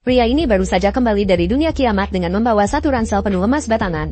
Pria ini baru saja kembali dari dunia kiamat dengan membawa satu ransel penuh emas batangan.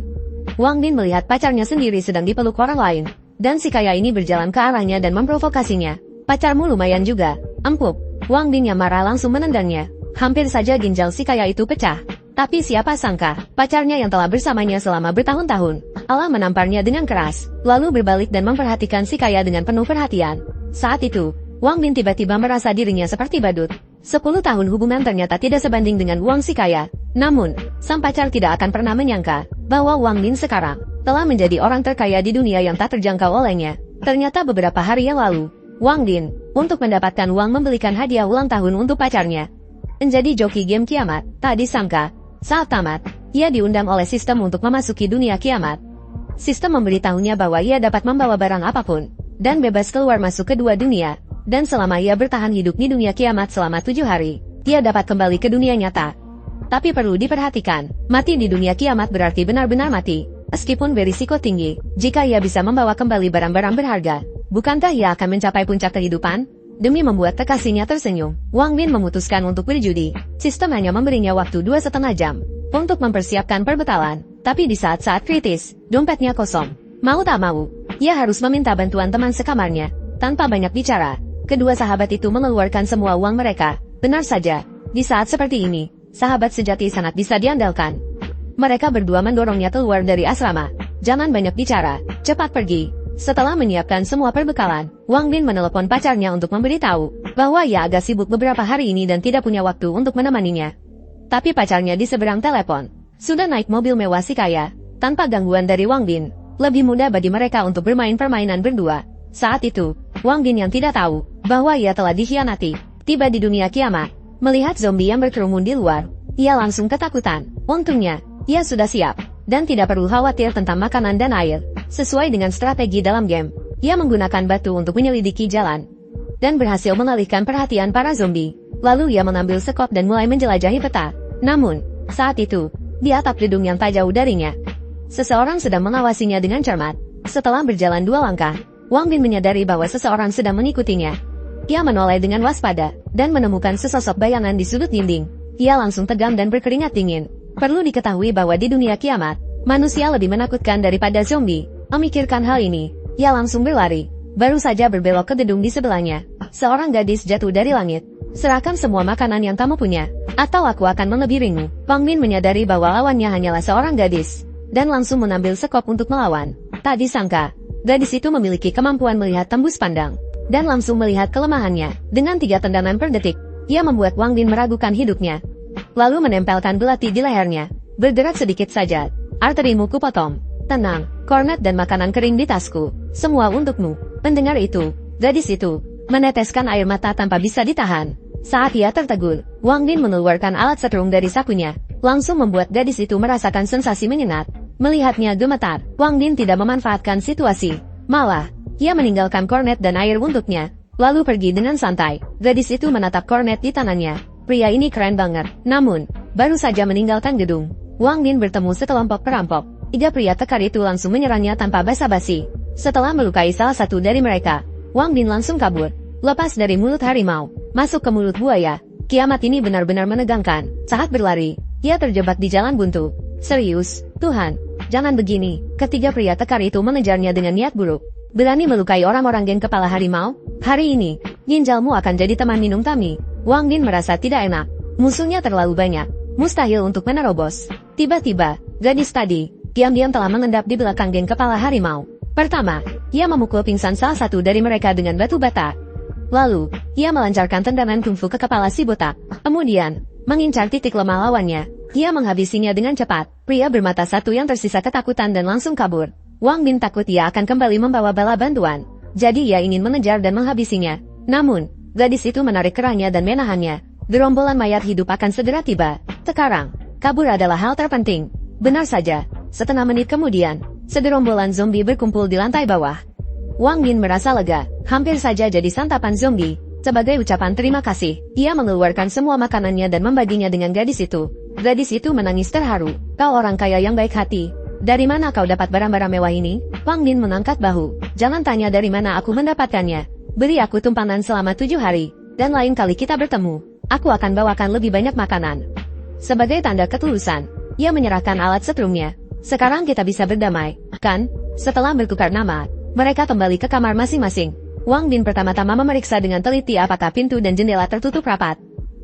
Wang Bin melihat pacarnya sendiri sedang dipeluk orang lain, dan si kaya ini berjalan ke arahnya dan memprovokasinya. Pacarmu lumayan juga, empuk. Wang Bin yang marah langsung menendangnya. Hampir saja ginjal si kaya itu pecah. Tapi siapa sangka, pacarnya yang telah bersamanya selama bertahun-tahun, Allah menamparnya dengan keras, lalu berbalik dan memperhatikan si kaya dengan penuh perhatian. Saat itu, Wang Bin tiba-tiba merasa dirinya seperti badut. 10 tahun hubungan ternyata tidak sebanding dengan uang si kaya. Namun, sang pacar tidak akan pernah menyangka bahwa Wang Bin sekarang telah menjadi orang terkaya di dunia yang tak terjangkau olehnya. Ternyata beberapa hari yang lalu, Wang Bin, untuk mendapatkan uang membelikan hadiah ulang tahun untuk pacarnya, menjadi joki game kiamat. Tak disangka, saat tamat, ia diundang oleh sistem untuk memasuki dunia kiamat. Sistem memberitahunya bahwa ia dapat membawa barang apapun, dan bebas keluar masuk ke dua dunia. Dan selama ia bertahan hidup di dunia kiamat selama 7 hari, ia dapat kembali ke dunia nyata. Tapi perlu diperhatikan, mati di dunia kiamat berarti benar-benar mati. Meskipun berisiko tinggi, jika ia bisa membawa kembali barang-barang berharga, bukankah ia akan mencapai puncak kehidupan? Demi membuat kekasihnya tersenyum, Wang Bin memutuskan untuk berjudi. Sistem hanya memberinya waktu 2,5 jam untuk mempersiapkan perbekalan. Tapi di saat-saat kritis, dompetnya kosong. Mau tak mau, ia harus meminta bantuan teman sekamarnya. Tanpa banyak bicara, kedua sahabat itu mengeluarkan semua uang mereka. Benar saja, di saat seperti ini, sahabat sejati sangat bisa diandalkan. Mereka berdua mendorongnya keluar dari asrama. Jangan banyak bicara, cepat pergi. Setelah menyiapkan semua perbekalan, Wang Bin menelepon pacarnya untuk memberitahu bahwa ia agak sibuk beberapa hari ini dan tidak punya waktu untuk menemaninya. Tapi pacarnya di seberang telepon sudah naik mobil mewah si kaya. Tanpa gangguan dari Wang Bin, lebih mudah bagi mereka untuk bermain permainan berdua. Saat itu, Wang Bin yang tidak tahu bahwa ia telah dikhianati, tiba di dunia kiamat. Melihat zombie yang berkerumun di luar, ia langsung ketakutan. Untungnya, ia sudah siap, dan tidak perlu khawatir tentang makanan dan air. Sesuai dengan strategi dalam game, ia menggunakan batu untuk menyelidiki jalan, dan berhasil mengalihkan perhatian para zombie. Lalu ia mengambil sekop dan mulai menjelajahi peta. Namun, saat itu, di atap gedung yang tak jauh darinya, seseorang sedang mengawasinya dengan cermat. Setelah berjalan 2 langkah, Wang Bin menyadari bahwa seseorang sedang mengikutinya. Ia menoleh dengan waspada, dan menemukan sesosok bayangan di sudut dinding. Ia langsung tegang dan berkeringat dingin. Perlu diketahui bahwa di dunia kiamat, manusia lebih menakutkan daripada zombie. Memikirkan hal ini, ia langsung berlari. Baru saja berbelok ke gedung di sebelahnya, seorang gadis jatuh dari langit. Serahkan semua makanan yang kamu punya, atau aku akan mengebirimu. Wang Bin menyadari bahwa lawannya hanyalah seorang gadis, dan langsung mengambil sekop untuk melawan. Tak disangka, gadis itu memiliki kemampuan melihat tembus pandang, dan langsung melihat kelemahannya. Dengan 3 tendangan per detik, ia membuat Wang Bin meragukan hidupnya. Lalu menempelkan belati di lehernya. Bergerak sedikit saja, arterimu kupotong. Tenang, kornet dan makanan kering di tasku, semua untukmu. Mendengar itu, gadis itu meneteskan air mata tanpa bisa ditahan. Saat ia tertegun, Wang Bin mengeluarkan alat setrum dari sakunya, langsung membuat gadis itu merasakan sensasi menyengat. Melihatnya gemetar, Wang Bin tidak memanfaatkan situasi. Malah, ia meninggalkan kornet dan air untuknya, lalu pergi dengan santai. Gadis itu menatap kornet di tangannya. Pria ini keren banget. Namun, baru saja meninggalkan gedung, Wang Bin bertemu sekelompok perampok. 3 pria tekar itu langsung menyerangnya tanpa basa-basi. Setelah melukai salah satu dari mereka, Wang Bin langsung kabur, lepas dari mulut harimau, masuk ke mulut buaya. Kiamat ini benar-benar menegangkan. Saat berlari, ia terjebak di jalan buntu. Serius, Tuhan, jangan begini. Ketiga pria tekar itu mengejarnya dengan niat buruk. Berani melukai orang-orang geng kepala harimau? Hari ini, ginjalmu akan jadi teman minum Tami. Wang Bin merasa tidak enak. Musuhnya terlalu banyak, mustahil untuk menerobos. Tiba-tiba, gadis tadi diam-diam telah mengendap di belakang geng kepala harimau. Pertama, ia memukul pingsan salah satu dari mereka dengan batu bata. Lalu, ia melancarkan tendangan kungfu ke kepala si botak. Kemudian, mengincar titik lemah lawannya, ia menghabisinya dengan cepat. Pria bermata satu yang tersisa ketakutan dan langsung kabur. Wang Bin takut ia akan kembali membawa bala bantuan. Jadi ia ingin mengejar dan menghabisinya. Namun, gadis itu menarik kerahnya dan menahannya. Gerombolan mayat hidup akan segera tiba. Sekarang, kabur adalah hal terpenting. Benar saja, setengah menit kemudian, segerombolan zombie berkumpul di lantai bawah. Wang Bin merasa lega, hampir saja jadi santapan zombie. Sebagai ucapan terima kasih, ia mengeluarkan semua makanannya dan membaginya dengan gadis itu. Gadis itu menangis terharu. Kau orang kaya yang baik hati. Dari mana kau dapat barang-barang mewah ini? Wang Bin mengangkat bahu. Jangan tanya dari mana aku mendapatkannya. Beri aku tumpangan selama 7 hari, dan lain kali kita bertemu, aku akan bawakan lebih banyak makanan. Sebagai tanda ketulusan, ia menyerahkan alat setrumnya. Sekarang kita bisa berdamai, kan? Setelah bertukar nama, mereka kembali ke kamar masing-masing. Wang Bin pertama-tama memeriksa dengan teliti apakah pintu dan jendela tertutup rapat.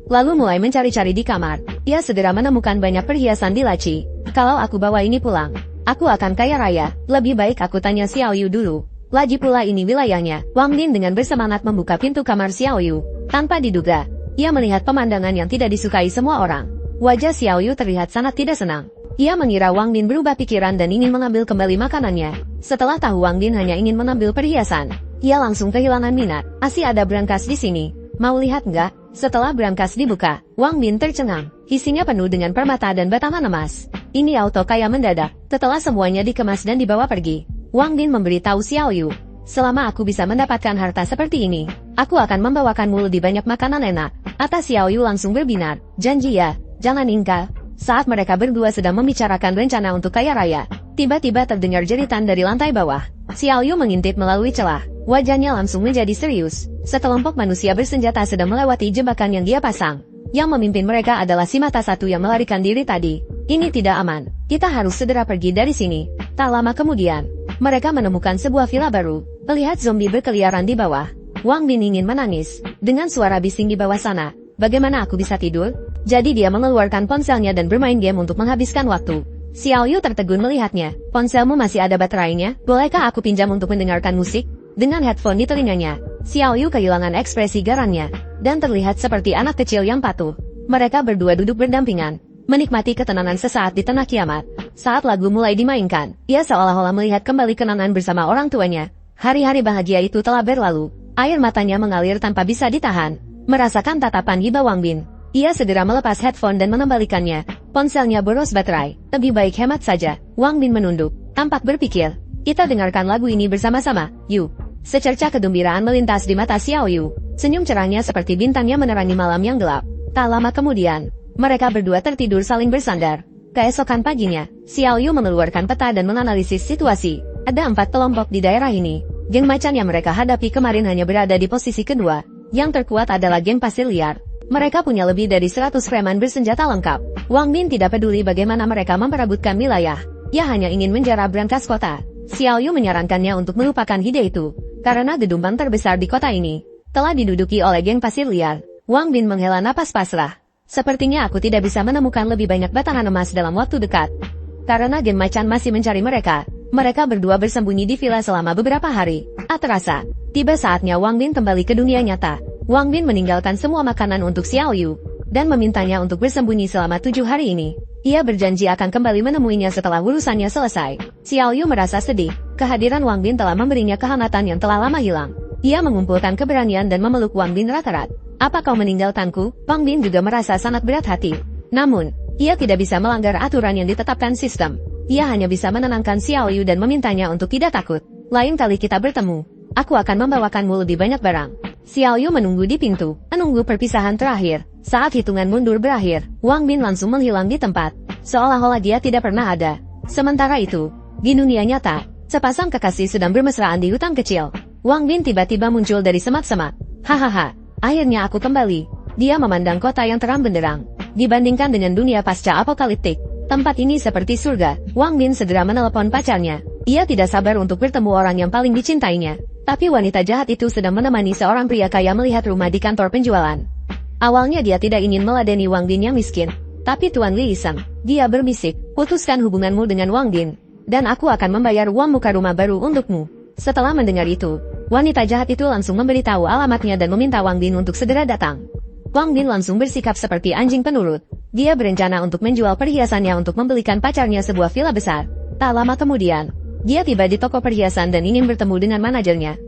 Lalu mulai mencari-cari di kamar. Ia segera menemukan banyak perhiasan di laci. Kalau aku bawa ini pulang, aku akan kaya raya. Lebih baik aku tanya Xiao Yu dulu. Lagi pula ini wilayahnya. Wang Bin dengan bersemangat membuka pintu kamar Xiao Yu. Tanpa diduga, ia melihat pemandangan yang tidak disukai semua orang. Wajah Xiao Yu terlihat sangat tidak senang. Ia mengira Wang Bin berubah pikiran dan ingin mengambil kembali makanannya. Setelah tahu Wang Bin hanya ingin mengambil perhiasan, ia langsung kehilangan minat. Asih ada brankas di sini. Mau lihat nggak? Setelah brankas dibuka, Wang Bin tercengang. Isinya penuh dengan permata dan batangan emas. Ini auto kaya mendadak. Setelah semuanya dikemas dan dibawa pergi, Wang Bin memberitahu Xiao Yu, selama aku bisa mendapatkan harta seperti ini, aku akan membawakanmu lebih banyak makanan enak. Atas Xiao Yu langsung berbinar. Janji ya, jangan ingkar. Saat mereka berdua sedang membicarakan rencana untuk kaya raya, tiba-tiba terdengar jeritan dari lantai bawah. Xiao Yu mengintip melalui celah. Wajahnya langsung menjadi serius. Sekelompok manusia bersenjata sedang melewati jebakan yang dia pasang. Yang memimpin mereka adalah si mata satu yang melarikan diri tadi. Ini tidak aman. Kita harus segera pergi dari sini. Tak lama kemudian, mereka menemukan sebuah villa baru. Melihat zombie berkeliaran di bawah, Wang Bin ingin menangis. Dengan suara bising di bawah sana, bagaimana aku bisa tidur? Jadi dia mengeluarkan ponselnya dan bermain game untuk menghabiskan waktu. Xiao Yu tertegun melihatnya. Ponselmu masih ada baterainya? Bolehkah aku pinjam untuk mendengarkan musik? Dengan headphone di telinganya, Xiao Yu kehilangan ekspresi garangnya, dan terlihat seperti anak kecil yang patuh. Mereka berdua duduk berdampingan, menikmati ketenangan sesaat di tengah kiamat. Saat lagu mulai dimainkan, ia seolah-olah melihat kembali kenangan bersama orang tuanya. Hari-hari bahagia itu telah berlalu. Air matanya mengalir tanpa bisa ditahan. Merasakan tatapan iba Wang Bin, ia segera melepas headphone dan mengembalikannya. Ponselnya boros baterai. Lebih baik hemat saja. Wang Bin menunduk, tampak berpikir. Kita dengarkan lagu ini bersama-sama, yuk. Secerca kegembiraan melintas di mata Xiao Yu. Senyum cerahnya seperti bintang yang menerangi malam yang gelap. Tak lama kemudian, mereka berdua tertidur saling bersandar. Keesokan paginya, Xiao Yu mengeluarkan peta dan menganalisis situasi. Ada 4 kelompok di daerah ini. Geng macan yang mereka hadapi kemarin hanya berada di posisi kedua. Yang terkuat adalah geng pasir liar. Mereka punya lebih dari 100 preman bersenjata lengkap. Wang Bin tidak peduli bagaimana mereka memperebutkan wilayah. Ia hanya ingin menjara brankas kota. Xiao Yu menyarankannya untuk melupakan ide itu. Karena gedung bank terbesar di kota ini telah diduduki oleh geng pasir liar. Wang Bin menghela napas pasrah. Sepertinya aku tidak bisa menemukan lebih banyak batangan emas dalam waktu dekat. Karena geng macan masih mencari mereka. Mereka berdua bersembunyi di villa selama beberapa hari. Terasa, tiba saatnya Wang Bin kembali ke dunia nyata. Wang Bin meninggalkan semua makanan untuk Xiao Yu dan memintanya untuk bersembunyi selama 7 hari ini. Ia berjanji akan kembali menemuinya setelah urusannya selesai. Xiao Yu merasa sedih. Kehadiran Wang Bin telah memberinya kehangatan yang telah lama hilang. Ia mengumpulkan keberanian dan memeluk Wang Bin erat-erat. Apa kau meninggalkanku? Wang Bin juga merasa sangat berat hati. Namun, ia tidak bisa melanggar aturan yang ditetapkan sistem. Ia hanya bisa menenangkan Xiao Yu dan memintanya untuk tidak takut. Lain kali kita bertemu, aku akan membawakanmu lebih banyak barang. Xiao Yu menunggu di pintu, menunggu perpisahan terakhir. Saat hitungan mundur berakhir, Wang Bin langsung menghilang di tempat, seolah-olah dia tidak pernah ada. Sementara itu, di dunia nyata, sepasang kekasih sedang bermesraan di hutan kecil. Wang Bin tiba-tiba muncul dari semak-semak. Hahaha, akhirnya aku kembali. Dia memandang kota yang terang benderang. Dibandingkan dengan dunia pasca apokaliptik, tempat ini seperti surga. Wang Bin segera menelepon pacarnya. Ia tidak sabar untuk bertemu orang yang paling dicintainya. Tapi wanita jahat itu sedang menemani seorang pria kaya melihat rumah di kantor penjualan. Awalnya dia tidak ingin meladeni Wang Bin yang miskin. Tapi Tuan Li iseng. Dia berbisik, putuskan hubunganmu dengan Wang Bin, dan aku akan membayar uang muka rumah baru untukmu. Setelah mendengar itu, wanita jahat itu langsung memberitahu alamatnya dan meminta Wang Bin untuk segera datang. Wang Bin langsung bersikap seperti anjing penurut. Dia berencana untuk menjual perhiasannya untuk membelikan pacarnya sebuah villa besar. Tak lama kemudian, dia tiba di toko perhiasan dan ingin bertemu dengan manajernya.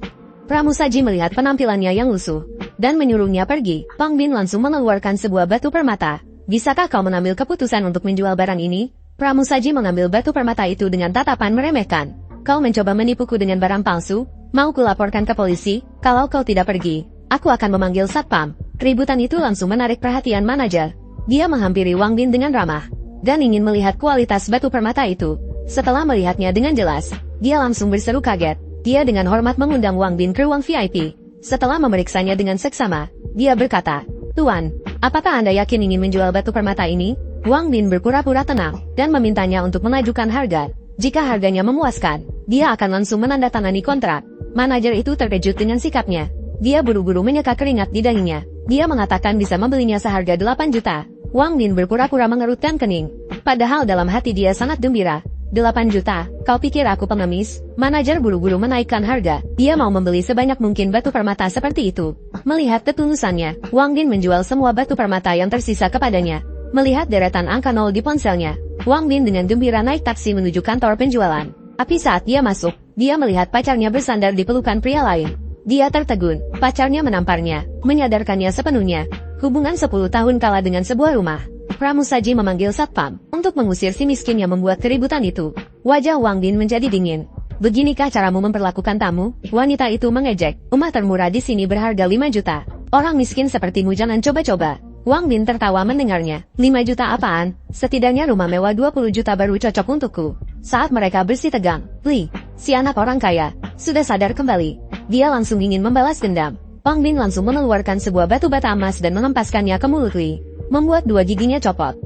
Pramusaji melihat penampilannya yang lusuh dan menyuruhnya pergi. Wang Bin langsung mengeluarkan sebuah batu permata. Bisakah kau mengambil keputusan untuk menjual barang ini? Pramusaji mengambil batu permata itu dengan tatapan meremehkan. Kau mencoba menipuku dengan barang palsu? Mau kulaporkan ke polisi? Kalau kau tidak pergi, aku akan memanggil satpam. Keributan itu langsung menarik perhatian manajer. Dia menghampiri Wang Bin dengan ramah dan ingin melihat kualitas batu permata itu. Setelah melihatnya dengan jelas, dia langsung berseru kaget. Dia dengan hormat mengundang Wang Bin ke ruang VIP. Setelah memeriksanya dengan seksama, dia berkata, "Tuan, apakah Anda yakin ingin menjual batu permata ini?" Wang Bin berpura-pura tenang, dan memintanya untuk mengajukan harga. Jika harganya memuaskan, dia akan langsung menandatangani kontrak. Manajer itu terkejut dengan sikapnya. Dia buru-buru menyeka keringat di dahinya. Dia mengatakan bisa membelinya seharga 8 juta. Wang Bin berpura-pura mengerutkan kening. Padahal dalam hati dia sangat gembira. 8 juta, kau pikir aku pengemis? Manajer buru-buru menaikkan harga. Dia mau membeli sebanyak mungkin batu permata seperti itu. Melihat ketulusannya, Wang Bin menjual semua batu permata yang tersisa kepadanya. Melihat deretan angka 0 di ponselnya, Wang Bin dengan gembira naik taksi menuju kantor penjualan. Tapi saat dia masuk, dia melihat pacarnya bersandar di pelukan pria lain. Dia tertegun, pacarnya menamparnya, menyadarkannya sepenuhnya. Hubungan 10 tahun kalah dengan sebuah rumah. Pramusaji memanggil satpam untuk mengusir si miskin yang membuat keributan itu. Wajah Wang Bin menjadi dingin. Beginikah caramu memperlakukan tamu? Wanita itu mengejek. Rumah termurah di sini berharga 5 juta. Orang miskin sepertimu jangan coba-coba. Wang Bin tertawa mendengarnya. 5 juta apaan? Setidaknya rumah mewah 20 juta baru cocok untukku. Saat mereka bersih tegang, Li, si anak orang kaya, sudah sadar kembali. Dia langsung ingin membalas dendam. Wang Bin langsung mengeluarkan sebuah batu bata emas dan mengempaskannya ke mulut Li, membuat dua giginya copot.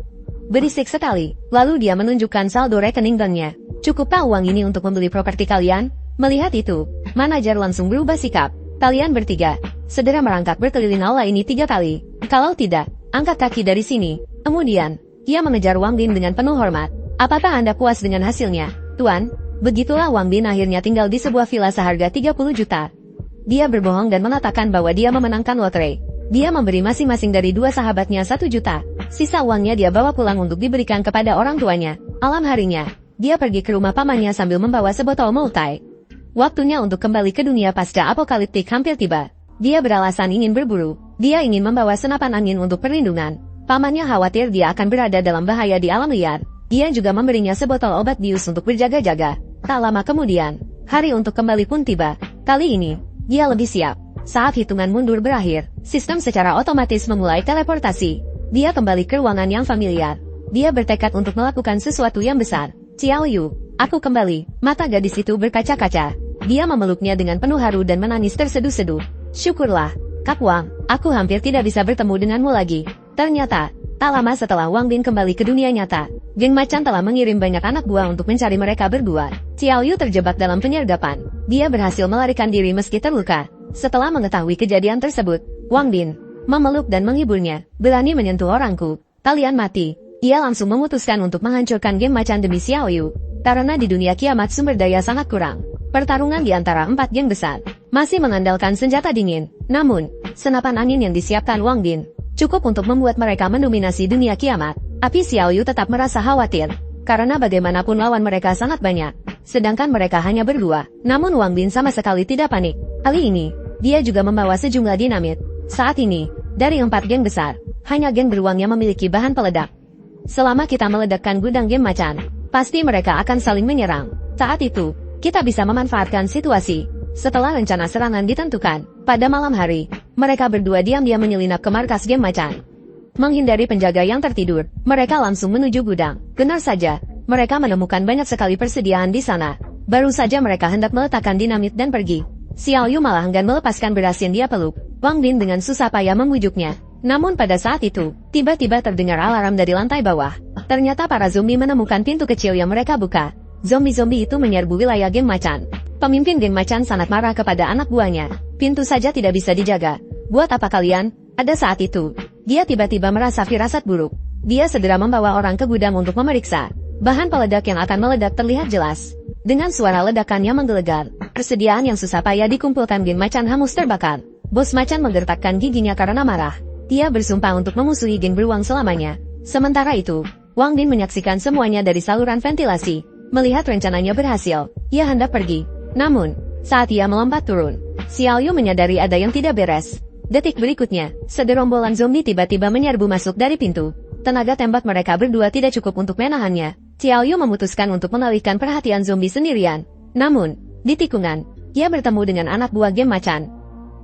Berisik sekali, lalu dia menunjukkan saldo rekening banknya. Cukupkah uang ini untuk membeli properti kalian? Melihat itu, manajer langsung berubah sikap. Kalian bertiga, segera merangkak berkeliling aula ini 3 kali. Kalau tidak, angkat kaki dari sini. Kemudian, ia mengejar Wang Bin dengan penuh hormat. Apakah Anda puas dengan hasilnya, Tuan? Begitulah Wang Bin akhirnya tinggal di sebuah villa seharga 30 juta. Dia berbohong dan mengatakan bahwa dia memenangkan lotre. Dia memberi masing-masing dari 2 sahabatnya 1 juta. Sisa uangnya dia bawa pulang untuk diberikan kepada orang tuanya. Malam harinya, dia pergi ke rumah pamannya sambil membawa sebotol multai. Waktunya untuk kembali ke dunia pasca apokaliptik hampir tiba. Dia beralasan ingin berburu. Dia ingin membawa senapan angin untuk perlindungan. Pamannya khawatir dia akan berada dalam bahaya di alam liar. Dia juga memberinya sebotol obat bius untuk berjaga-jaga. Tak lama kemudian, hari untuk kembali pun tiba. Kali ini, dia lebih siap. Saat hitungan mundur berakhir, sistem secara otomatis memulai teleportasi. Dia kembali ke ruangan yang familiar. Dia bertekad untuk melakukan sesuatu yang besar. Xiao Yu, aku kembali. Mata gadis itu berkaca-kaca. Dia memeluknya dengan penuh haru dan menangis terseduh-seduh. Syukurlah, Kak Wang, aku hampir tidak bisa bertemu denganmu lagi. Ternyata, tak lama setelah Wang Bin kembali ke dunia nyata, geng macan telah mengirim banyak anak buah untuk mencari mereka berdua. Xiao Yu terjebak dalam penyergapan. Dia berhasil melarikan diri meski terluka. Setelah mengetahui kejadian tersebut, Wang Bin memeluk dan menghiburnya. Berani menyentuh orangku, kalian mati. Ia langsung memutuskan untuk menghancurkan geng macan demi Xiao Yu. Karena di dunia kiamat sumber daya sangat kurang. Pertarungan di antara 4 geng besar masih mengandalkan senjata dingin. Namun, senapan angin yang disiapkan Wang Bin cukup untuk membuat mereka mendominasi dunia kiamat. Tapi Xiao Yu tetap merasa khawatir. Karena bagaimanapun lawan mereka sangat banyak. Sedangkan mereka hanya berdua. Namun Wang Bin sama sekali tidak panik. Kali ini, dia juga membawa sejumlah dinamit. Saat ini, dari 4 geng besar, hanya geng beruang yang memiliki bahan peledak. Selama kita meledakkan gudang geng macan, pasti mereka akan saling menyerang. Saat itu, kita bisa memanfaatkan situasi. Setelah rencana serangan ditentukan, pada malam hari, mereka berdua diam-diam menyelinap ke markas geng macan. Menghindari penjaga yang tertidur, mereka langsung menuju gudang. Benar saja, mereka menemukan banyak sekali persediaan di sana. Baru saja mereka hendak meletakkan dinamit dan pergi. Xiao Yu malah enggan melepaskan beras yang dia peluk. Wang Bin dengan susah payah membujuknya. Namun pada saat itu, tiba-tiba terdengar alarm dari lantai bawah. Ternyata para zombie menemukan pintu kecil yang mereka buka. Zombie-zombie itu menyerbu wilayah geng macan. Pemimpin geng macan sangat marah kepada anak buahnya. Pintu saja tidak bisa dijaga. Buat apa kalian? Pada saat itu, dia tiba-tiba merasa firasat buruk. Dia segera membawa orang ke gudang untuk memeriksa. Bahan peledak yang akan meledak terlihat jelas. Dengan suara ledakan yang menggelegar, persediaan yang susah payah dikumpulkan geng macan hangus terbakar. Bos macan menggertakkan giginya karena marah. Dia bersumpah untuk memusuhi geng beruang selamanya. Sementara itu, Wang Bin menyaksikan semuanya dari saluran ventilasi. Melihat rencananya berhasil, ia hendak pergi. Namun, saat ia melompat turun, Xiao Yu menyadari ada yang tidak beres. Detik berikutnya, segerombolan zombie tiba-tiba menyerbu masuk dari pintu. Tenaga tembak mereka berdua tidak cukup untuk menahannya. Xiao Yu memutuskan untuk mengalihkan perhatian zombie sendirian. Namun, di tikungan, ia bertemu dengan anak buah geng macan.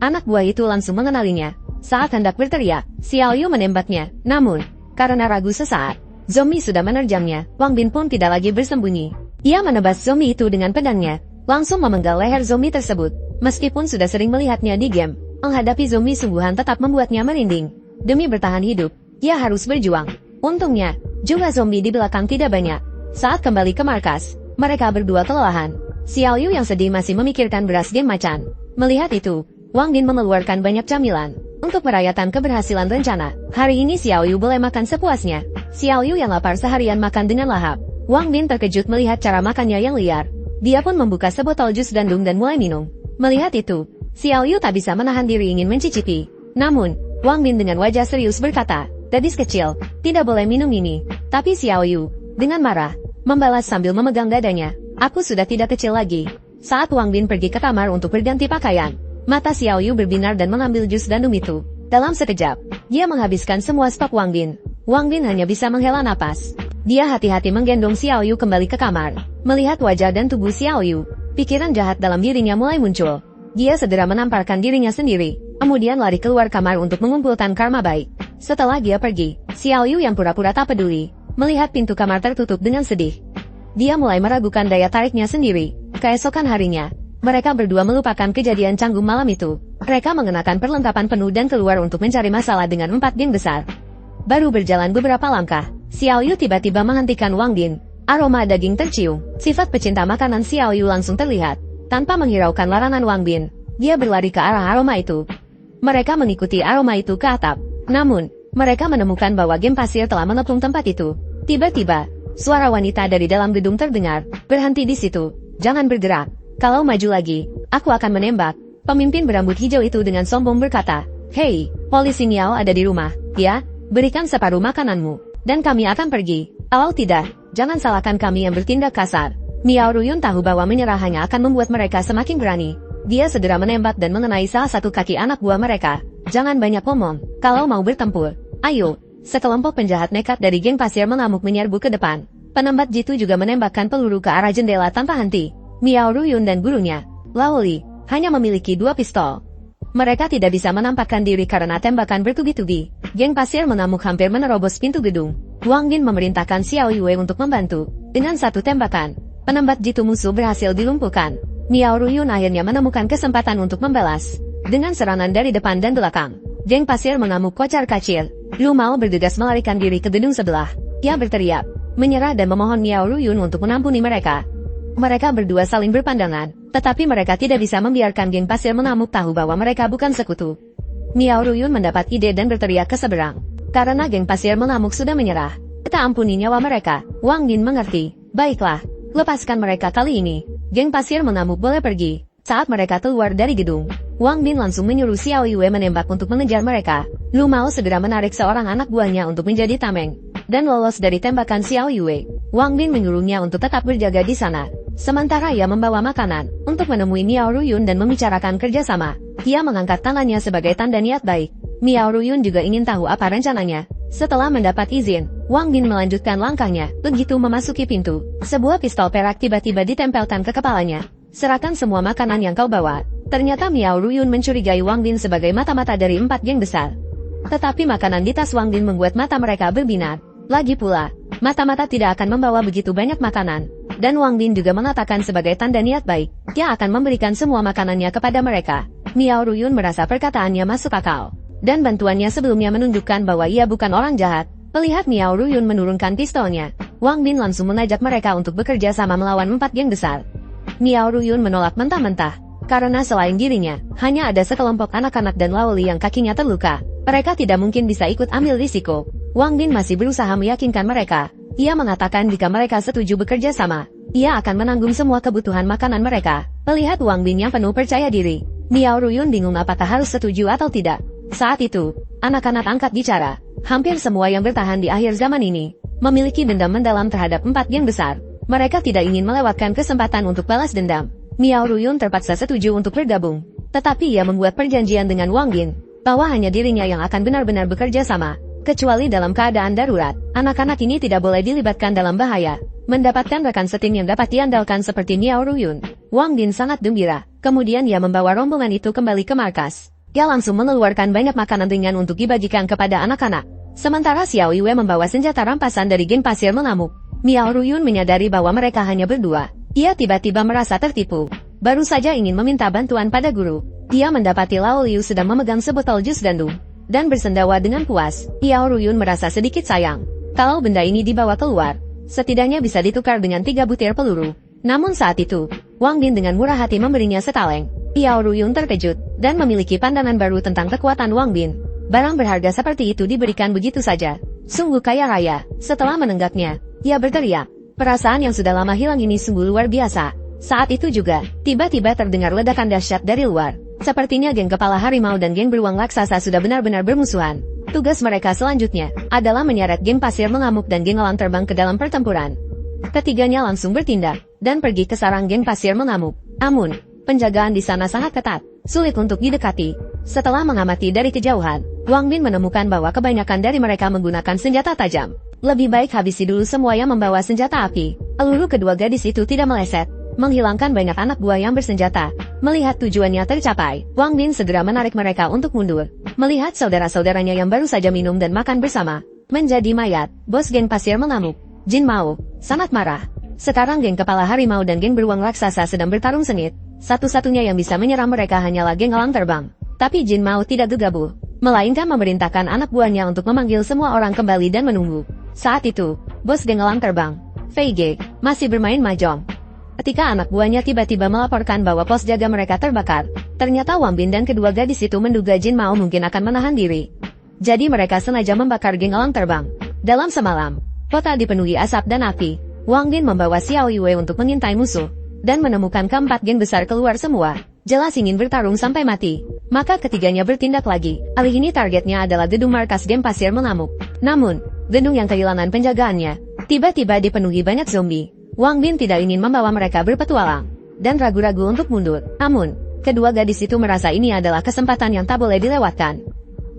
Anak buah itu langsung mengenalinya. Saat hendak berteriak, Xiao Yu menembaknya. Namun, karena ragu sesaat, zombie sudah menerjamnya. Wang Bin pun tidak lagi bersembunyi. Ia menebas zombie itu dengan pedangnya, langsung memenggal leher zombie tersebut. Meskipun sudah sering melihatnya di game, menghadapi zombie sungguhan tetap membuatnya merinding. Demi bertahan hidup, ia harus berjuang. Untungnya, Jumlah zombie di belakang tidak banyak. Saat kembali ke markas, mereka berdua kelelahan. Xiao Yu yang sedih masih memikirkan beras geng macan. Melihat itu, Wang Bin mengeluarkan banyak camilan. Untuk merayakan keberhasilan rencana, hari ini Xiao Yu boleh makan sepuasnya. Xiao Yu yang lapar seharian makan dengan lahap. Wang Bin terkejut melihat cara makannya yang liar. Dia pun membuka sebotol jus gandum dan mulai minum. Melihat itu, Xiao Yu tak bisa menahan diri ingin mencicipi. Namun, Wang Bin dengan wajah serius berkata, "Gadis kecil, tidak boleh minum ini." Tapi Xiao Yu, dengan marah, membalas sambil memegang dadanya, "Aku sudah tidak kecil lagi." Saat Wang Bin pergi ke kamar untuk berganti pakaian, mata Xiao Yu berbinar dan mengambil jus gandum itu. Dalam sekejap, dia menghabiskan semua stok Wang Bin. Wang Bin hanya bisa menghela napas. Dia hati-hati menggendong Xiao Yu kembali ke kamar. Melihat wajah dan tubuh Xiao Yu, pikiran jahat dalam dirinya mulai muncul. Dia segera menamparkan dirinya sendiri, kemudian lari keluar kamar untuk mengumpulkan karma baik. Setelah dia pergi, Xiao Yu yang pura-pura tak peduli, melihat pintu kamar tertutup dengan sedih. Dia mulai meragukan daya tariknya sendiri. Keesokan harinya, mereka berdua melupakan kejadian canggung malam itu. Mereka mengenakan perlengkapan penuh dan keluar untuk mencari masalah dengan 4 geng besar. Baru berjalan beberapa langkah, Xiao Yu tiba-tiba menghentikan Wang Bin. Aroma daging tercium. Sifat pecinta makanan Xiao Yu langsung terlihat. Tanpa menghiraukan larangan Wang Bin, dia berlari ke arah aroma itu. Mereka mengikuti aroma itu ke atap. Namun, mereka menemukan bahwa geng pasir telah menepung tempat itu. Tiba-tiba, suara wanita dari dalam gedung terdengar. "Berhenti di situ. Jangan bergerak. Kalau maju lagi, aku akan menembak." Pemimpin berambut hijau itu dengan sombong berkata, "Hei, polisi Miao ada di rumah, ya? Berikan separuh makananmu, dan kami akan pergi. Kalau tidak, jangan salahkan kami yang bertindak kasar." Miao Ruyun tahu bahwa menyerah hanya akan membuat mereka semakin berani. Dia segera menembak dan mengenai salah satu kaki anak buah mereka. "Jangan banyak ngomong, kalau mau bertempur. Ayo." Sekelompok penjahat nekat dari geng pasir mengamuk menyerbu ke depan. Penembat jitu juga menembakkan peluru ke arah jendela tanpa henti. Miao Ruyun dan gurunya, Lao Li, hanya memiliki 2 pistol. Mereka tidak bisa menampakkan diri karena tembakan bertubi-tubi. Geng pasir mengamuk hampir menerobos pintu gedung. Wang Bin memerintahkan Xiao Yue untuk membantu. Dengan 1 tembakan, penembat jitu musuh berhasil dilumpuhkan. Miao Ruyun akhirnya menemukan kesempatan untuk membalas. Dengan serangan dari depan dan belakang, geng pasir mengamuk kocar-kacir. Lu Mao bergegas melarikan diri ke gedung sebelah. Dia berteriak, menyerah dan memohon Miao Ruyun untuk mengampuni mereka. Mereka berdua saling berpandangan, tetapi mereka tidak bisa membiarkan geng pasir mengamuk tahu bahwa mereka bukan sekutu. Miao Ruyun mendapat ide dan berteriak ke seberang. Karena geng pasir mengamuk sudah menyerah, kita ampuni nyawa mereka. Wang Bin mengerti. Baiklah, lepaskan mereka kali ini. Geng pasir mengamuk boleh pergi. Saat mereka keluar dari gedung, Wang Bin langsung menyuruh Xiao Yue menembak untuk mengejar mereka. Lu Mao segera menarik seorang anak buahnya untuk menjadi tameng, dan lolos dari tembakan Xiao Yue. Wang Bin menyuruhnya untuk tetap berjaga di sana. Sementara ia membawa makanan untuk menemui Miao Ruyun dan membicarakan kerjasama. Dia mengangkat tangannya sebagai tanda niat baik. Miao Ruyun juga ingin tahu apa rencananya. Setelah mendapat izin, Wang Bin melanjutkan langkahnya. Begitu memasuki pintu, sebuah pistol perak tiba-tiba ditempelkan ke kepalanya. "Serahkan semua makanan yang kau bawa." Ternyata Miao Ruyun mencurigai Wang Bin sebagai mata-mata dari 4 geng besar. Tetapi makanan di tas Wang Bin membuat mata mereka berbinar. Lagi pula, mata-mata tidak akan membawa begitu banyak makanan. Dan Wang Bin juga mengatakan sebagai tanda niat baik, dia akan memberikan semua makanannya kepada mereka. Miao Ruyun merasa perkataannya masuk akal. Dan bantuannya sebelumnya menunjukkan bahwa ia bukan orang jahat. Melihat Miao Ruyun menurunkan pistolnya, Wang Bin langsung mengajak mereka untuk bekerja sama melawan 4 geng besar. Miao Ruyun menolak mentah-mentah. Karena selain dirinya, hanya ada sekelompok anak-anak dan Lao Li yang kakinya terluka. Mereka tidak mungkin bisa ikut ambil risiko. Wang Bin masih berusaha meyakinkan mereka. Ia mengatakan jika mereka setuju bekerja sama, ia akan menanggung semua kebutuhan makanan mereka. Melihat Wang Bin yang penuh percaya diri, Miao Ruyun bingung apakah harus setuju atau tidak. Saat itu, anak-anak angkat bicara. Hampir semua yang bertahan di akhir zaman ini memiliki dendam mendalam terhadap 4 geng besar. Mereka tidak ingin melewatkan kesempatan untuk balas dendam. Miao Ruyun terpaksa setuju untuk bergabung. Tetapi ia membuat perjanjian dengan Wang Bin bahwa hanya dirinya yang akan benar-benar bekerja sama. Kecuali dalam keadaan darurat, anak-anak ini tidak boleh dilibatkan dalam bahaya. Mendapatkan rekan setim yang dapat diandalkan seperti Miao Ruyun, Wang Bin sangat gembira. Kemudian ia membawa rombongan itu kembali ke markas. Dia langsung mengeluarkan banyak makanan ringan untuk dibagikan kepada anak-anak. Sementara Xiao Yue membawa senjata rampasan dari geng pasir mengamuk. Miao Ruyun menyadari bahwa mereka hanya berdua. Ia tiba-tiba merasa tertipu. Baru saja ingin meminta bantuan pada guru. Dia mendapati Lao Liu sedang memegang sebotol jus gandum dan bersendawa dengan puas. Miao Ruyun merasa sedikit sayang. Kalau benda ini dibawa keluar, setidaknya bisa ditukar dengan 3 butir peluru. Namun saat itu, Wang Bin dengan murah hati memberinya setaleng. Piao Ruyun terkejut, dan memiliki pandangan baru tentang kekuatan Wang Bin. Barang berharga seperti itu diberikan begitu saja. Sungguh kaya raya. Setelah menenggaknya, dia berteriak. Perasaan yang sudah lama hilang ini sungguh luar biasa. Saat itu juga, tiba-tiba terdengar ledakan dahsyat dari luar. Sepertinya geng kepala harimau dan geng beruang raksasa sudah benar-benar bermusuhan. Tugas mereka selanjutnya adalah menyeret geng pasir mengamuk dan geng elang terbang ke dalam pertempuran. Ketiganya langsung bertindak dan pergi ke sarang geng pasir mengamuk. Namun, penjagaan di sana sangat ketat, sulit untuk didekati. Setelah mengamati dari kejauhan, Wang Bin menemukan bahwa kebanyakan dari mereka menggunakan senjata tajam. Lebih baik habisi dulu semua yang membawa senjata api. Peluru kedua gadis itu tidak meleset, menghilangkan banyak anak buah yang bersenjata. Melihat tujuannya tercapai, Wang Bin segera menarik mereka untuk mundur. Melihat saudara-saudaranya yang baru saja minum dan makan bersama menjadi mayat, bos geng pasir mengamuk, Jin Mao, sangat marah. Sekarang geng kepala harimau dan geng beruang raksasa sedang bertarung sengit. Satu-satunya yang bisa menyerang mereka hanyalah geng elang terbang. Tapi Jin Mao tidak gegabah, melainkan memerintahkan anak buahnya untuk memanggil semua orang kembali dan menunggu. Saat itu, bos geng elang terbang, Fei Ge, masih bermain mahjong. Ketika anak buahnya tiba-tiba melaporkan bahwa pos jaga mereka terbakar, ternyata Wang Bin dan kedua gadis itu menduga Jin Mao mungkin akan menahan diri. Jadi mereka sengaja membakar geng elang terbang. Dalam semalam, kota dipenuhi asap dan api. Wang Bin membawa Xiao Yue untuk mengintai musuh, dan menemukan keempat geng besar keluar semua. Jelas ingin bertarung sampai mati. Maka ketiganya bertindak lagi. Kali ini targetnya adalah gedung markas geng pasir mengamuk. Namun, gedung yang kehilangan penjagaannya tiba-tiba dipenuhi banyak zombie. Wang Bin tidak ingin membawa mereka berpetualang, dan ragu-ragu untuk mundur. Namun, kedua gadis itu merasa ini adalah kesempatan yang tak boleh dilewatkan.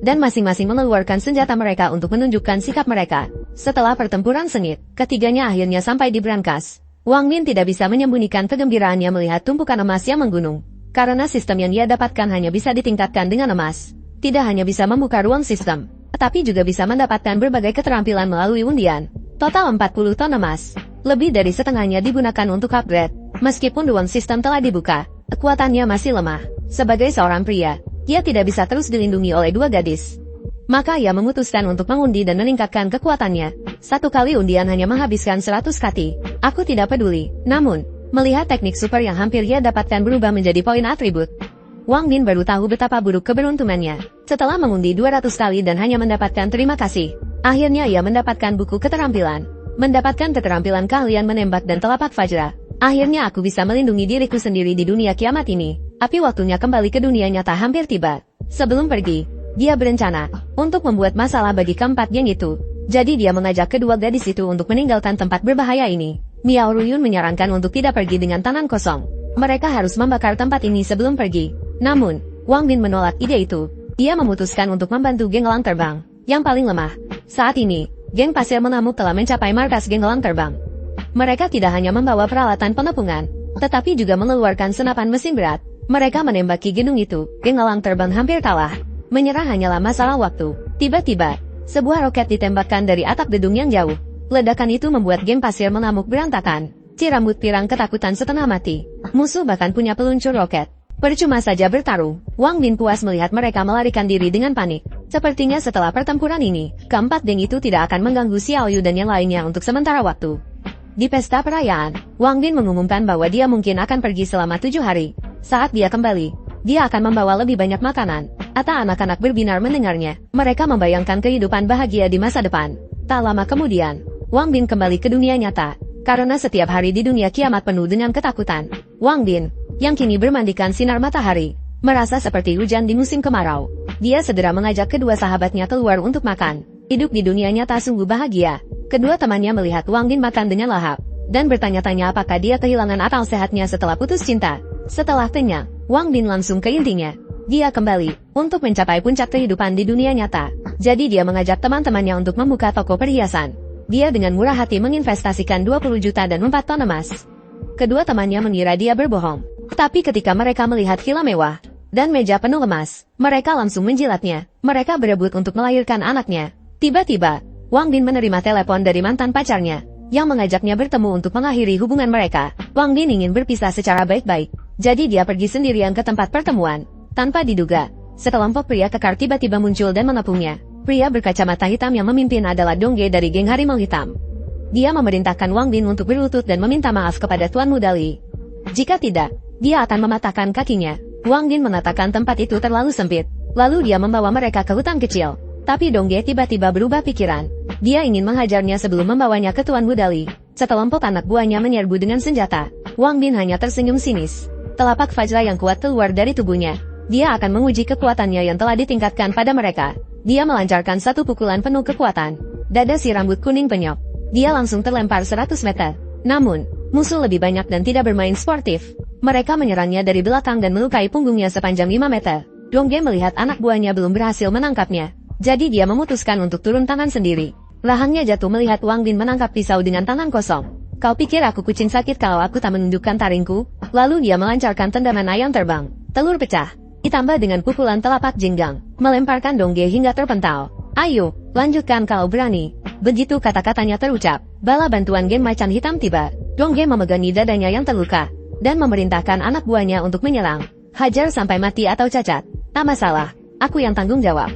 Dan masing-masing mengeluarkan senjata mereka untuk menunjukkan sikap mereka. Setelah pertempuran sengit, ketiganya akhirnya sampai di brankas. Wang Bin tidak bisa menyembunyikan kegembiraannya melihat tumpukan emas yang menggunung. Karena sistem yang dia dapatkan hanya bisa ditingkatkan dengan emas. Tidak hanya bisa membuka ruang sistem, tetapi juga bisa mendapatkan berbagai keterampilan melalui undian. Total 40 ton emas. Lebih dari setengahnya digunakan untuk upgrade. Meskipun ruang sistem telah dibuka, kekuatannya masih lemah. Sebagai seorang pria, dia tidak bisa terus dilindungi oleh dua gadis. Maka ia memutuskan untuk mengundi dan meningkatkan kekuatannya. Satu kali undian hanya menghabiskan 100 kati. Aku tidak peduli. Namun, melihat teknik super yang hampir ia dapatkan berubah menjadi poin atribut, Wang Bin baru tahu betapa buruk keberuntungannya. Setelah mengundi 200 kali dan hanya mendapatkan terima kasih, akhirnya ia mendapatkan buku keterampilan. Mendapatkan keterampilan keahlian menembak dan telapak fajra. Akhirnya aku bisa melindungi diriku sendiri di dunia kiamat ini. Tapi waktunya kembali ke dunia nyata hampir tiba. Sebelum pergi, dia berencana untuk membuat masalah bagi keempat geng itu. Jadi dia mengajak kedua gadis itu untuk meninggalkan tempat berbahaya ini. Miao Ruyun menyarankan untuk tidak pergi dengan tangan kosong. Mereka harus membakar tempat ini sebelum pergi. Namun, Wang Bin menolak ide itu. Dia memutuskan untuk membantu geng elang terbang yang paling lemah. Saat ini, geng pasir mengamuk telah mencapai markas geng elang terbang. Mereka tidak hanya membawa peralatan pengepungan, tetapi juga mengeluarkan senapan mesin berat. Mereka menembaki gedung itu. Geng elang terbang hampir kalah. Menyerah hanyalah masalah waktu. Tiba-tiba, sebuah roket ditembakkan dari atap gedung yang jauh. Ledakan itu membuat geng pasir mengamuk berantakan. Si rambut pirang ketakutan setengah mati. Musuh bahkan punya peluncur roket. Percuma saja bertarung. Wang Bin puas melihat mereka melarikan diri dengan panik. Sepertinya setelah pertempuran ini, keempat geng itu tidak akan mengganggu Xiao Yu dan yang lainnya untuk sementara waktu. Di pesta perayaan, Wang Bin mengumumkan bahwa dia mungkin akan pergi selama 7 hari. Saat dia kembali, dia akan membawa lebih banyak makanan. Ata anak-anak berbinar mendengarnya. Mereka membayangkan kehidupan bahagia di masa depan. Tak lama kemudian, Wang Bin kembali ke dunia nyata. Karena setiap hari di dunia kiamat penuh dengan ketakutan, Wang Bin, yang kini bermandikan sinar matahari, merasa seperti hujan di musim kemarau. Dia segera mengajak kedua sahabatnya keluar untuk makan. Hidup di dunia nyata sungguh bahagia. Kedua temannya melihat Wang Bin makan dengan lahap, dan bertanya-tanya apakah dia kehilangan akal sehatnya setelah putus cinta. Setelah kenyang, Wang Bin langsung ke intinya. Dia kembali untuk mencapai puncak kehidupan di dunia nyata. Jadi dia mengajak teman-temannya untuk membuka toko perhiasan. Dia dengan murah hati menginvestasikan 20 juta dan 4 ton emas. Kedua temannya mengira dia berbohong. Tapi ketika mereka melihat villa mewah dan meja penuh emas, mereka langsung menjilatnya. Mereka berebut untuk melahirkan anaknya. Tiba-tiba, Wang Bin menerima telepon dari mantan pacarnya, yang mengajaknya bertemu untuk mengakhiri hubungan mereka. Wang Bin ingin berpisah secara baik-baik. Jadi dia pergi sendirian ke tempat pertemuan. Tanpa diduga, sekelompok pria kekar tiba-tiba muncul dan menepungnya. Pria berkacamata hitam yang memimpin adalah Dongge dari geng Harimau Hitam. Dia memerintahkan Wang Bin untuk berlutut dan meminta maaf kepada Tuan Muda Li. Jika tidak, dia akan mematahkan kakinya. Wang Bin mengatakan tempat itu terlalu sempit. Lalu dia membawa mereka ke hutan kecil. Tapi Dongge tiba-tiba berubah pikiran. Dia ingin menghajarnya sebelum membawanya ke Tuan Muda Li. Sekelompok anak buahnya menyerbu dengan senjata. Wang Bin hanya tersenyum sinis. Telapak Fajra yang kuat keluar dari tubuhnya. Dia akan menguji kekuatannya yang telah ditingkatkan pada mereka. Dia melancarkan satu pukulan penuh kekuatan. Dada si rambut kuning penyok. Dia langsung terlempar 100 meter. Namun, musuh lebih banyak dan tidak bermain sportif. Mereka menyerangnya dari belakang dan melukai punggungnya sepanjang 5 meter. Dongge melihat anak buahnya belum berhasil menangkapnya. Jadi dia memutuskan untuk turun tangan sendiri. Rahangnya jatuh melihat Wang Bin menangkap pisau dengan tangan kosong. Kau pikir aku kucing sakit kalau aku tak menundukkan taringku? Lalu dia melancarkan tendangan ayam terbang. Telur pecah. Ditambah dengan pukulan telapak jinggang. Melemparkan Dongge hingga terpental. Ayo, lanjutkan kalau berani. Begitu kata-katanya terucap, bala bantuan geng macan hitam tiba. Dongge memegangi dadanya yang terluka. Dan memerintahkan anak buahnya untuk menyerang. Hajar sampai mati atau cacat. Tak masalah, aku yang tanggung jawab.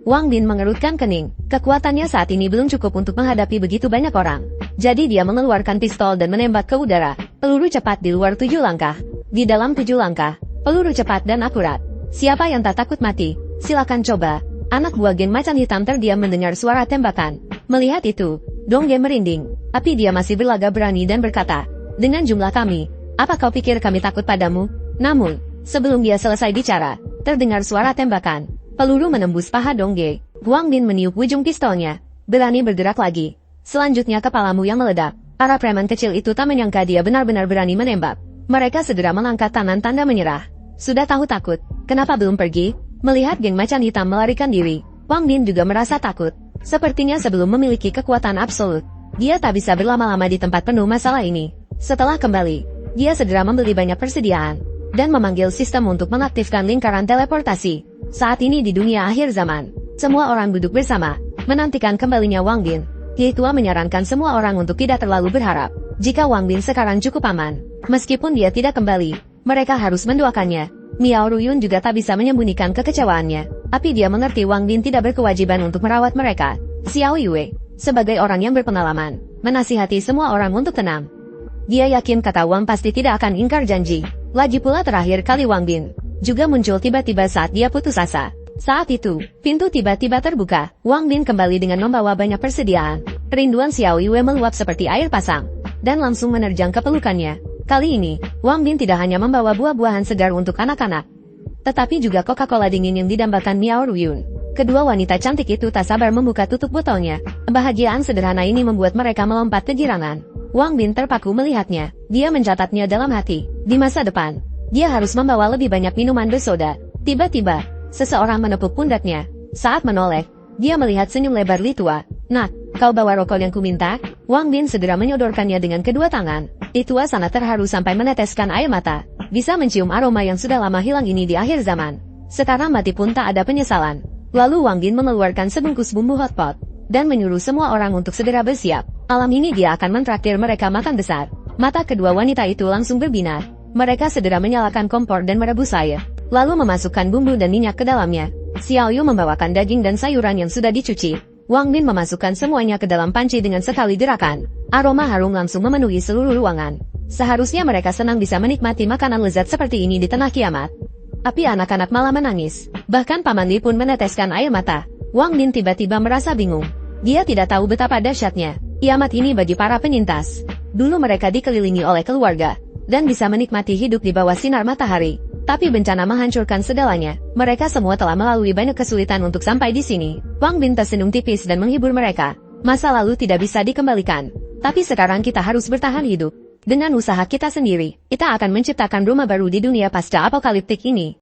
Wang Bin mengerutkan kening. Kekuatannya saat ini belum cukup untuk menghadapi begitu banyak orang. Jadi dia mengeluarkan pistol dan menembak ke udara. Peluru cepat di luar 7 langkah. Di dalam 7 langkah, peluru cepat dan akurat. Siapa yang tak takut mati? Silakan coba. Anak buah geng macan hitam terdiam mendengar suara tembakan. Melihat itu, Dongge merinding. Tapi dia masih berlagak berani dan berkata, dengan jumlah kami, apa kau pikir kami takut padamu? Namun, sebelum dia selesai bicara, terdengar suara tembakan. Peluru menembus paha Dongge. Wang Bin meniup ujung pistolnya. Berani bergerak lagi. Selanjutnya kepalamu yang meledak. Para preman kecil itu tak menyangka dia benar-benar berani menembak. Mereka segera mengangkat tangan tanda menyerah. Sudah tahu takut, kenapa belum pergi? Melihat geng macan hitam melarikan diri, Wang Bin juga merasa takut. Sepertinya sebelum memiliki kekuatan absolut, dia tak bisa berlama-lama di tempat penuh masalah ini. Setelah kembali, dia segera membeli banyak persediaan dan memanggil sistem untuk mengaktifkan lingkaran teleportasi. Saat ini di dunia akhir zaman, semua orang duduk bersama, menantikan kembalinya Wang Bin. Kiai tua menyarankan semua orang untuk tidak terlalu berharap. Jika Wang Bin sekarang cukup aman, meskipun dia tidak kembali, mereka harus mendoakannya. Miao Ruyun juga tak bisa menyembunyikan kekecewaannya. Tapi dia mengerti Wang Bin tidak berkewajiban untuk merawat mereka. Xiao Yue, sebagai orang yang berpengalaman, menasihati semua orang untuk tenang. Dia yakin kata Wang pasti tidak akan ingkar janji. Lagi pula terakhir kali Wang Bin juga muncul tiba-tiba saat dia putus asa. Saat itu, pintu tiba-tiba terbuka. Wang Bin kembali dengan membawa banyak persediaan. Kerinduan Xiao Yue meluap seperti air pasang, dan langsung menerjang ke pelukannya. Kali ini, Wang Bin tidak hanya membawa buah-buahan segar untuk anak-anak, tetapi juga Coca-Cola dingin yang didambakan Miao Ruyun. Kedua wanita cantik itu tak sabar membuka tutup botolnya. Kebahagiaan sederhana ini membuat mereka melompat kegirangan. Wang Bin terpaku melihatnya. Dia mencatatnya dalam hati. Di masa depan, dia harus membawa lebih banyak minuman bersoda. Tiba-tiba, seseorang menepuk pundaknya. Saat menoleh, dia melihat senyum lebar Li Tua. Nak, kau bawa rokok yang kuminta? Wang Bin segera menyodorkannya dengan kedua tangan. Li Tua sangat terharu sampai meneteskan air mata. Bisa mencium aroma yang sudah lama hilang ini di akhir zaman. Sekarang mati pun tak ada penyesalan. Lalu Wang Bin mengeluarkan sebungkus bumbu hotpot dan menyuruh semua orang untuk segera bersiap. Malam ini dia akan mentraktir mereka makan besar. Mata kedua wanita itu langsung berbinar. Mereka segera menyalakan kompor dan merebus air, lalu memasukkan bumbu dan minyak ke dalamnya. Xiao Yu membawakan daging dan sayuran yang sudah dicuci. Wang Bin memasukkan semuanya ke dalam panci dengan sekali gerakan. Aroma harum langsung memenuhi seluruh ruangan. Seharusnya mereka senang bisa menikmati makanan lezat seperti ini di tengah kiamat. Tapi anak-anak malah menangis. Bahkan Paman Li pun meneteskan air mata. Wang Bin tiba-tiba merasa bingung. Dia tidak tahu betapa dahsyatnya kiamat ini bagi para penyintas. Dulu mereka dikelilingi oleh keluarga dan bisa menikmati hidup di bawah sinar matahari. Tapi bencana menghancurkan segalanya. Mereka semua telah melalui banyak kesulitan untuk sampai di sini. Wang Bin tersenyum tipis dan menghibur mereka. Masa lalu tidak bisa dikembalikan. Tapi sekarang kita harus bertahan hidup. Dengan usaha kita sendiri, kita akan menciptakan rumah baru di dunia pasca apokaliptik ini.